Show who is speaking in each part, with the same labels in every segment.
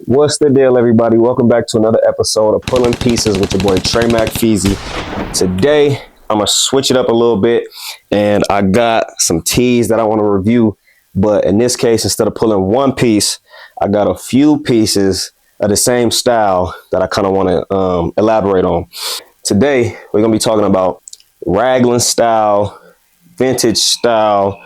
Speaker 1: What's the deal, everybody? Welcome back to another episode of Pulling Pieces with your boy Trey McFeezy. Today, I'm gonna switch it up a little bit, and I got some tees that I want to review. But in this case, instead of pulling one piece, I got a few pieces of the same style that I kind of want to elaborate on. Today, we're gonna be talking about Raglan style, vintage style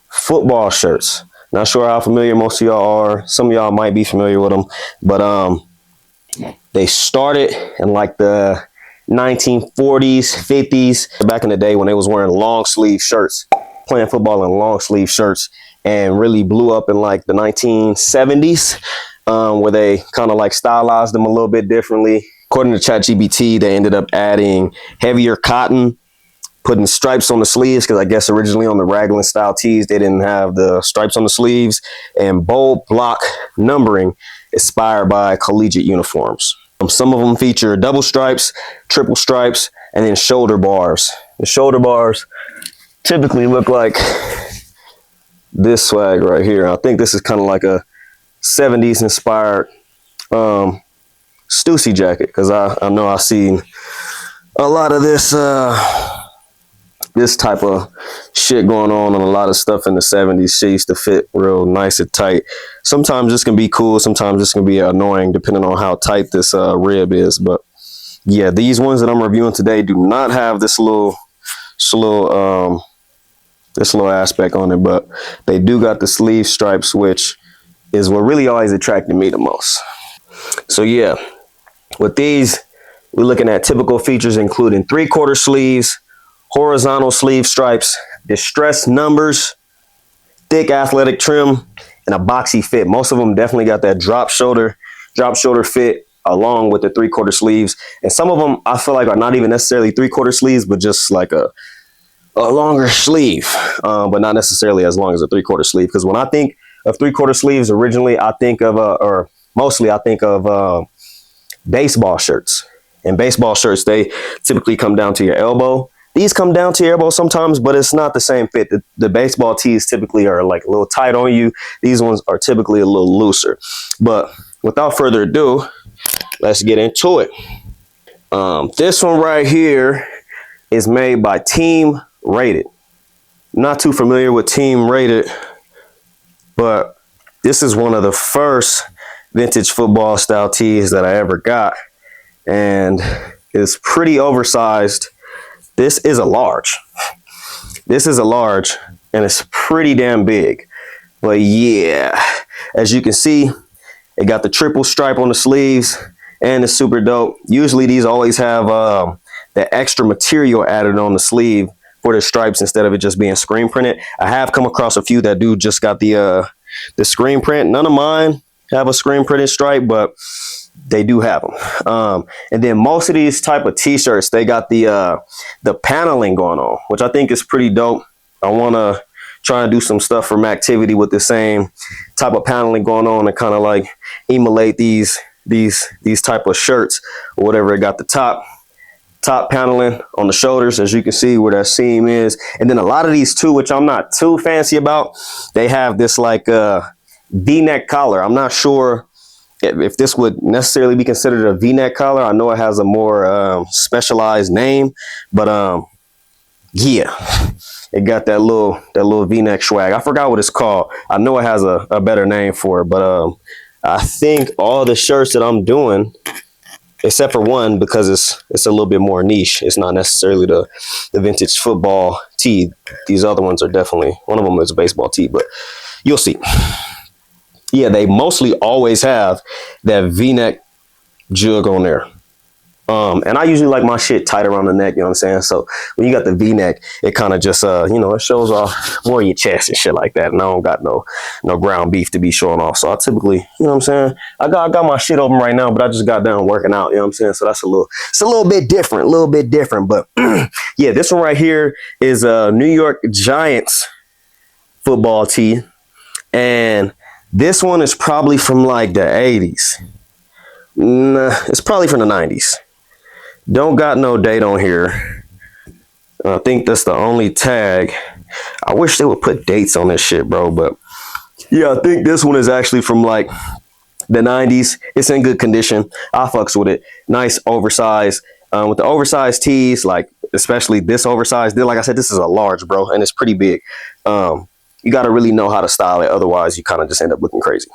Speaker 1: football shirts. Not sure how familiar most of y'all are. Some of y'all might be familiar with them, but they started in like the 1940s, 50s, back in the day when they was wearing long sleeve shirts, playing football in long sleeve shirts, and really blew up in like the 1970s, where they kind of like stylized them a little bit differently. According to ChatGPT, they ended up adding heavier cotton, putting stripes on the sleeves, because I guess originally on the Raglan style tees, they didn't have the stripes on the sleeves, and bold block numbering inspired by collegiate uniforms. Some of them feature double stripes, triple stripes, and then shoulder bars. The shoulder bars typically look like this swag right here. I think this is kind of like a 70s inspired Stussy jacket, because I know I've seen a lot of this this type of shit going on a lot of stuff in the 70s. Shit used to fit real nice and tight. Sometimes this can be cool, sometimes this can be annoying depending on how tight this rib is. But yeah, these ones that I'm reviewing today do not have this little aspect on it, but they do got the sleeve stripes, which is what really always attracted me the most. So yeah, with these, we're looking at typical features including 3/4 sleeves, horizontal sleeve stripes, distressed numbers, thick athletic trim, and a boxy fit. Most of them definitely got that drop shoulder fit along with the 3/4 sleeves. And some of them I feel like are not even necessarily 3/4 sleeves, but just like a longer sleeve, but not necessarily as long as a 3/4 sleeve. Because when I think of 3/4 sleeves, originally I think of, or mostly I think of baseball shirts. And baseball shirts, they typically come down to your elbow. These come down to your elbow sometimes, but it's not the same fit. The baseball tees typically are like a little tight on you. These ones are typically a little looser. But without further ado, let's get into it. This one right here is made by Team Rated. Not too familiar with Team Rated, but this is one of the first vintage football style tees that I ever got, and it's pretty oversized. This is a large. This is a large, and it's pretty damn big. But yeah, as you can see, it got the triple stripe on the sleeves, and it's super dope. Usually these always have the extra material added on the sleeve for the stripes instead of it just being screen printed. I have come across a few that do just got the screen print. None of mine have a screen printed stripe, but they do have them. And then most of these type of t-shirts, they got the paneling going on, which I think is pretty dope. I want to try and do some stuff from activity with the same type of paneling going on and kind of like emulate these type of shirts or whatever. It got the top paneling on the shoulders, as you can see where that seam is. And then a lot of these too, which I'm not too fancy about, they have this like V-neck collar. I'm not sure if this would necessarily be considered a V-neck collar. I know it has a more specialized name, but yeah, it got that little V-neck swag. I forgot what it's called. I know it has a better name for it, but I think all the shirts that I'm doing, except for one, because it's a little bit more niche. It's not necessarily the vintage football tee. These other ones are definitely, one of them is a baseball tee, but you'll see. Yeah, they mostly always have that V-neck jug on there. And I usually like my shit tight around the neck, you know what I'm saying? So when you got the V-neck, it kind of just, it shows off more of your chest and shit like that. And I don't got no ground beef to be showing off. So I typically, you know what I'm saying? I got my shit open right now, but I just got done working out, you know what I'm saying? So that's it's a little bit different. But yeah, this one right here is a New York Giants football tee. And this one is probably from like the 80s. Nah, it's probably from the 90s. Don't got no date on here. I think that's the only tag. I wish they would put dates on this shit, bro. But yeah, I think this one is actually from like the 90s. It's in good condition. I fucks with it. Nice oversized. With the oversized tees, like especially this oversized, like I said, this is a large, bro, and it's pretty big. You got to really know how to style it. Otherwise, you kind of just end up looking crazy.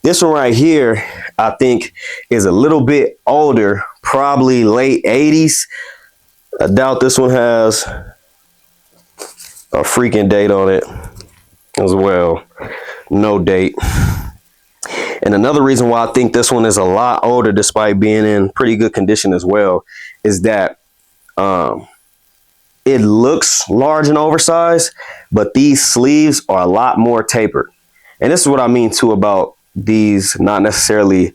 Speaker 1: This one right here, I think, is a little bit older, probably late 80s. I doubt this one has a freaking date on it as well. No date. And another reason why I think this one is a lot older, despite being in pretty good condition as well, is that it looks large and oversized, but these sleeves are a lot more tapered. And this is what I mean too about these not necessarily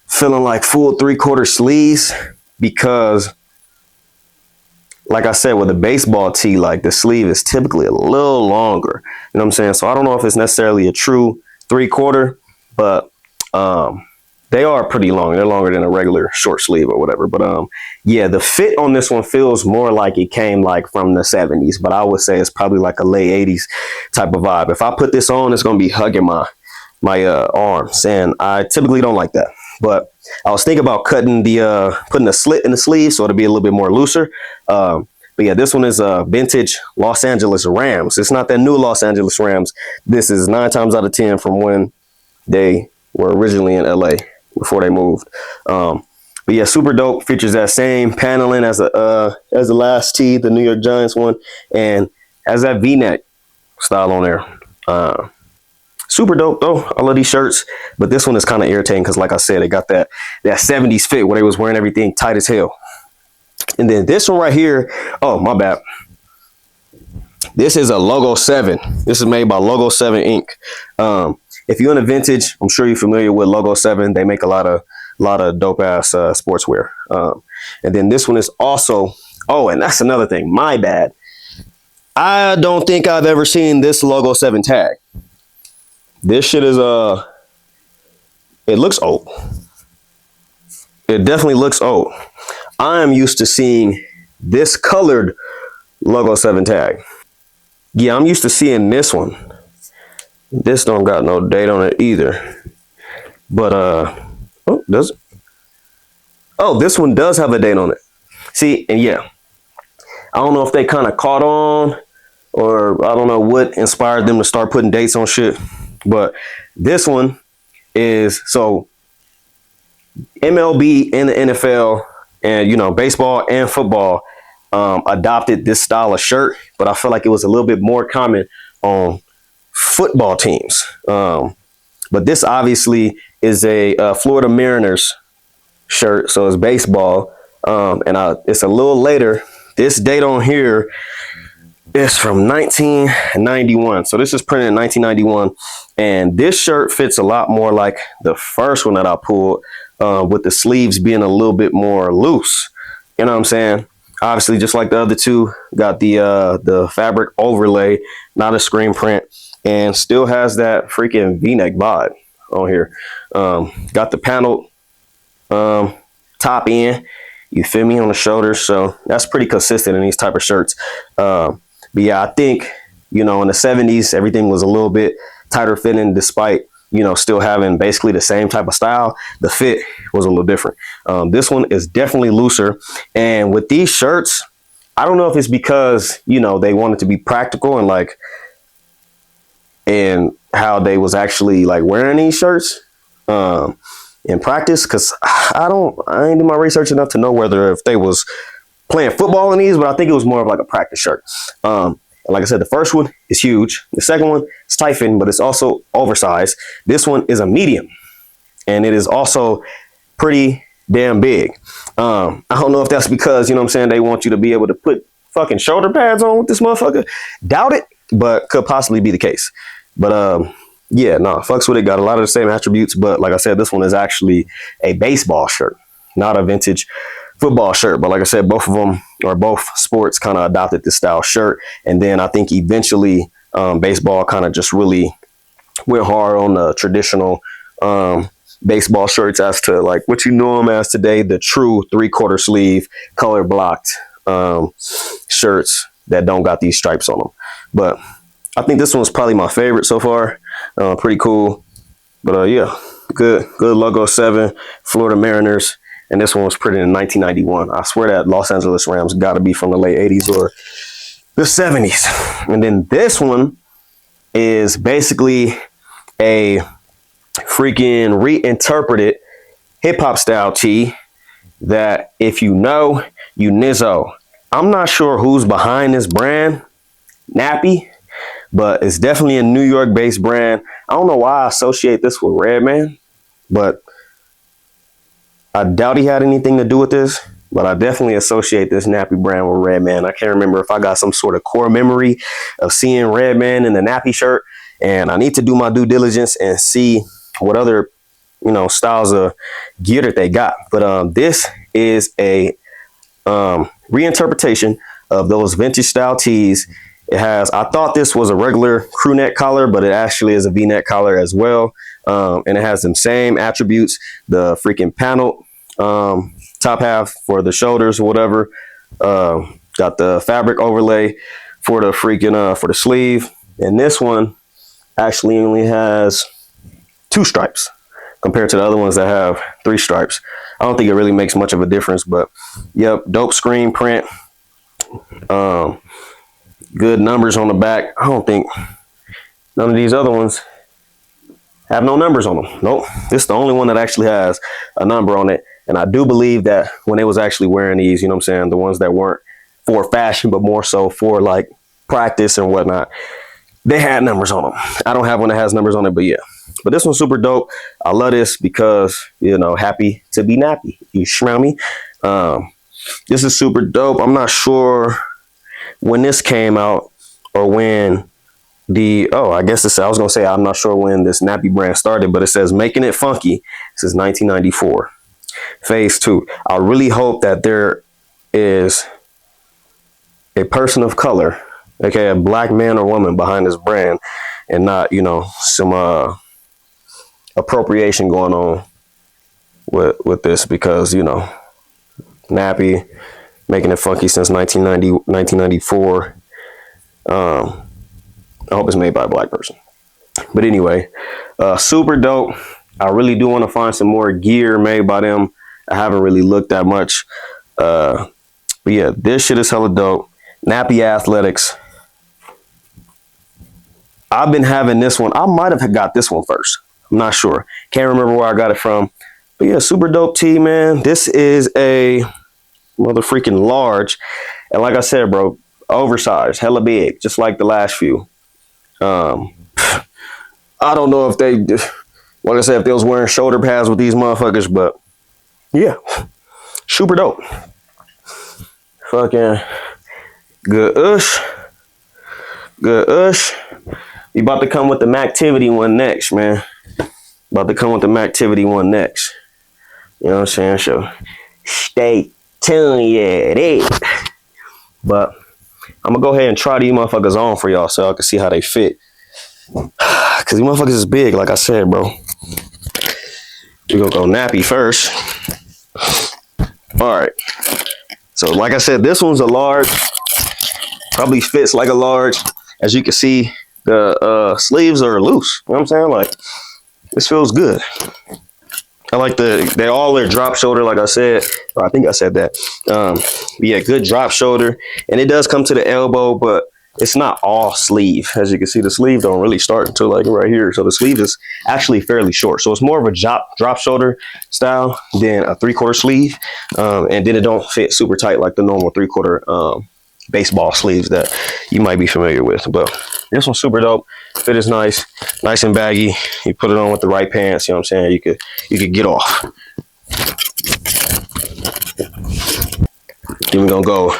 Speaker 1: feeling like full 3/4 sleeves, because like I said, with a baseball tee, like the sleeve is typically a little longer. You know what I'm saying? So I don't know if it's necessarily a true 3/4, but they are pretty long. They're longer than a regular short sleeve or whatever. But yeah, the fit on this one feels more like it came like from the 70s, but I would say it's probably like a late 80s type of vibe. If I put this on, it's gonna be hugging my arms, and I typically don't like that. But I was thinking about putting a slit in the sleeve so it'll be a little bit more looser. But yeah, this one is a vintage Los Angeles Rams. It's not that new Los Angeles Rams. This is 9 times out of 10 from when they were originally in LA before they moved. But yeah, super dope. Features that same paneling as the last tee, the New York Giants one, and has that V-neck style on there. Super dope though. I love these shirts, but this one is kind of irritating because, like I said, it got that 70s fit where they was wearing everything tight as hell. And then this one right here, oh my bad. This is a Logo 7. This is made by Logo 7 Inc. If you're in a vintage, I'm sure you're familiar with Logo 7. They make a lot of dope ass sportswear. And then this one is also, oh, and that's another thing. My bad. I don't think I've ever seen this Logo 7 tag. This shit is it looks old. It definitely looks old. I am used to seeing this colored Logo 7 tag. Yeah, I'm used to seeing this one. This don't got no date on it either. But oh, does it? Oh, this one does have a date on it. See, and yeah, I don't know if they kind of caught on, or I don't know what inspired them to start putting dates on shit. But this one is, so MLB and the NFL and, you know, baseball and football adopted this style of shirt, but I feel like it was a little bit more common on football teams. But this obviously is a Florida Mariners shirt, so it's baseball, and it's a little later. This date on here is from 1991, so this is printed in 1991, and this shirt fits a lot more like the first one that I pulled, with the sleeves being a little bit more loose. You know what I'm saying? Obviously, just like the other two, got the fabric overlay, not a screen print, and still has that freaking V-neck vibe on here. Got the paneled top end, you feel me, on the shoulders, so that's pretty consistent in these type of shirts. But yeah, I think, you know, in the 70s, everything was a little bit tighter fitting, despite, you know, still having basically the same type of style. The fit was a little different. This one is definitely looser. And with these shirts, I don't know if it's because, you know, they wanted to be practical and like, and how they was actually like wearing these shirts in practice. Cause I ain't do my research enough to know whether if they was playing football in these, but I think it was more of like a practice shirt. And like I said, the first one is huge. The second one is tight fitting, but it's also oversized. This one is a medium, and it is also pretty damn big. I don't know if that's because, you know what I'm saying, they want you to be able to put fucking shoulder pads on with this motherfucker. Doubt it, but could possibly be the case. But yeah, no, fucks with it. Got a lot of the same attributes, but like I said, this one is actually a baseball shirt, not a vintage football shirt. But like I said, both of them, or both sports, kind of adopted this style shirt. And then I think eventually baseball kind of just really went hard on the traditional baseball shirts as to like what you know them as today, the true 3/4 sleeve color blocked shirts that don't got these stripes on them. But I think this one's probably my favorite so far. Pretty cool. But yeah, good logo 7, Florida Mariners. And this one was printed in 1991. I swear that Los Angeles Rams got to be from the late 80s or the 70s. And then this one is basically a freaking reinterpreted hip hop style tee that if you know, you nizzo. I'm not sure who's behind this brand, Nappy, but it's definitely a New York based brand. I don't know why I associate this with Redman, but I doubt he had anything to do with this, but I definitely associate this Nappy brand with Redman. I can't remember if I got some sort of core memory of seeing Redman in the Nappy shirt, and I need to do my due diligence and see what other, styles of gear that they got. But this is a reinterpretation of those vintage style tees. It has, I thought this was a regular crew neck collar, but it actually is a V-neck collar as well. And it has them same attributes, the freaking panel top half for the shoulders or whatever. Got the fabric overlay for the freaking for the sleeve. And this one actually only has 2 stripes compared to the other ones that have 3 stripes. I don't think it really makes much of a difference, but yep, dope screen print. Good numbers on the back. I don't think none of these other ones have no numbers on them. Nope. This is the only one that actually has a number on it. And I do believe that when they was actually wearing these, you know what I'm saying, the ones that weren't for fashion, but more so for like practice and whatnot, they had numbers on them. I don't have one that has numbers on it, but yeah. But this one's super dope. I love this because, happy to be nappy. You smell me? This is super dope. I'm not sure when this came out or when I guess this, I was going to say, I'm not sure when this nappy brand started, but it says making it funky. This is 1994. Phase 2. I really hope that there is a person of color, okay, a black man or woman behind this brand and not, some appropriation going on with this because, nappy, making it funky since 1994. I hope it's made by a black person. But anyway, super dope. I really do want to find some more gear made by them. I haven't really looked that much. But yeah, this shit is hella dope. Nappy Athletics. I've been having this one. I might have got this one first. I'm not sure. Can't remember where I got it from. But yeah, super dope tee, man. This is a mother freaking large. And like I said, bro, oversized, hella big, just like the last few. I don't know if they, like I said, if they was wearing shoulder pads with these motherfuckers, but yeah, super dope. Fucking good ush. Good ush. You about to come with the Mactivity one next, man. About to come with the Mactivity one next. You know what I'm saying? So stay tuned, yeah. But I'm gonna go ahead and try these motherfuckers on for y'all so I can see how they fit. Cause these motherfuckers is big, like I said, bro. We're gonna go nappy first. All right. So like I said, this one's a large. Probably fits like a large. As you can see, the sleeves are loose. You know what I'm saying? Like, this feels good. I like they all their drop shoulder, like I said, or I think I said that. Yeah, good drop shoulder. And it does come to the elbow, but it's not all sleeve. As you can see, the sleeve don't really start until like right here. So the sleeve is actually fairly short. So it's more of a drop shoulder style than a 3/4 sleeve. And then it don't fit super tight like the normal 3/4 baseball sleeves that you might be familiar with. But this one's super dope. Fit is nice and baggy. You put it on with the right pants, you know what I'm saying? You could get off. Then we're gonna go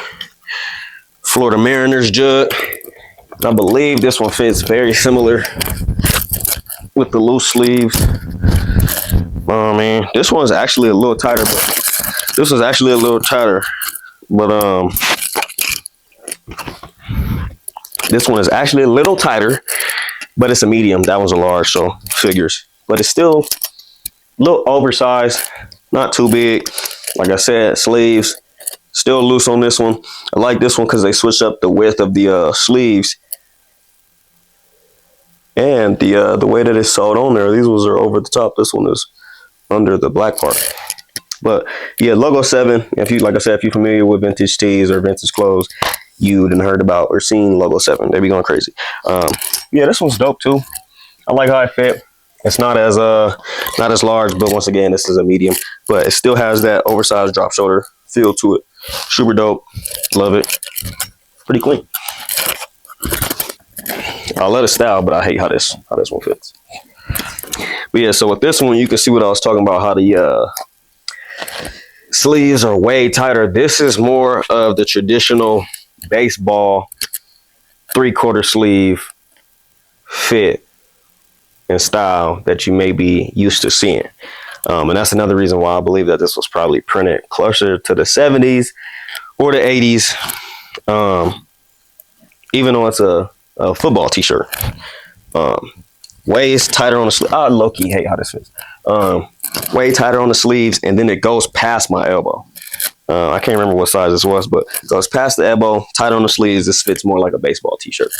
Speaker 1: Florida Mariners jug. I believe this one fits very similar with the loose sleeves. Oh man, this one's actually a little tighter. But this one is actually a little tighter, but it's a medium. That one's a large, so figures. But it's still a little oversized, not too big. Like I said, sleeves still loose on this one. I like this one because they switched up the width of the sleeves. And the way that it's sewed on there, these ones are over the top. This one is under the black part. But yeah, Logo 7. If you, like I said, if you're familiar with vintage tees or vintage clothes, you done heard about or seen Logo 7. They be going crazy. Yeah, this one's dope too. I like how it fit. It's not as large, but once again, this is a medium. But it still has that oversized drop shoulder feel to it. Super dope. Love it. Pretty clean. I love the style, but I hate how this one fits. But yeah, so with this one, you can see what I was talking about, how the sleeves are way tighter. This is more of the traditional baseball 3/4 sleeve fit and style that you may be used to seeing. And that's another reason why I believe that this was probably printed closer to the 70s or the 80s. Even though it's a football t-shirt. Way tighter on the sleeve. I low-key hate how this fits. Way tighter on the sleeves, and then it goes past my elbow. I can't remember what size this was, but it goes past the elbow, tight on the sleeves. This fits more like a baseball t-shirt.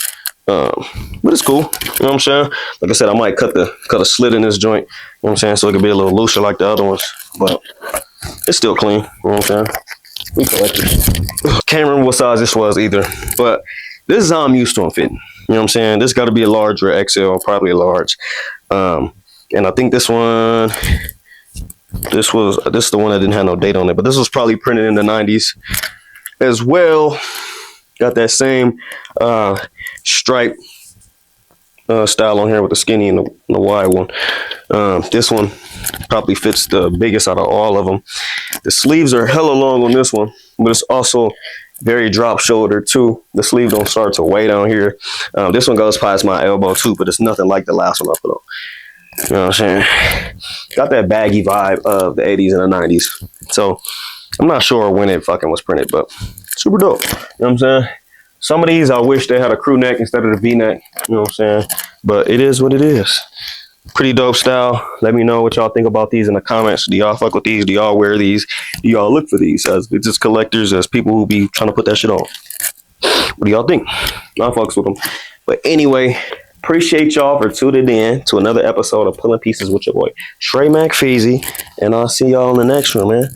Speaker 1: But it's cool. You know what I'm saying? Like I said, I might cut a slit in this joint. You know what I'm saying? So it could be a little looser like the other ones. But it's still clean. You know what I'm saying? We collected. Can't remember what size this was either. But this is how I'm used to them fitting. You know what I'm saying? This got to be a large or XL, probably a large. And I think this one, this is the one that didn't have no date on it, but this was probably printed in the 90s as well. Got that same stripe style on here with the skinny and the wide one. This one probably fits the biggest out of all of them. The sleeves are hella long on this one, but it's also very drop shoulder too. The sleeve don't start to way down here. This one goes past my elbow too, but it's nothing like the last one I put on. You know what I'm saying? Got that baggy vibe of the 80s and the 90s. So I'm not sure when it fucking was printed, but super dope. You know what I'm saying? Some of these I wish they had a crew neck instead of the V-neck. You know what I'm saying? But it is what it is. Pretty dope style. Let me know what y'all think about these in the comments. Do y'all fuck with these? Do y'all wear these? Do y'all look for these as just collectors, as people who be trying to put that shit on? What do y'all think? I fucks with them. But anyway, appreciate y'all for tuning in to another episode of Pulling Pieces with your boy Trey McFeezy, and I'll see y'all in the next one, man.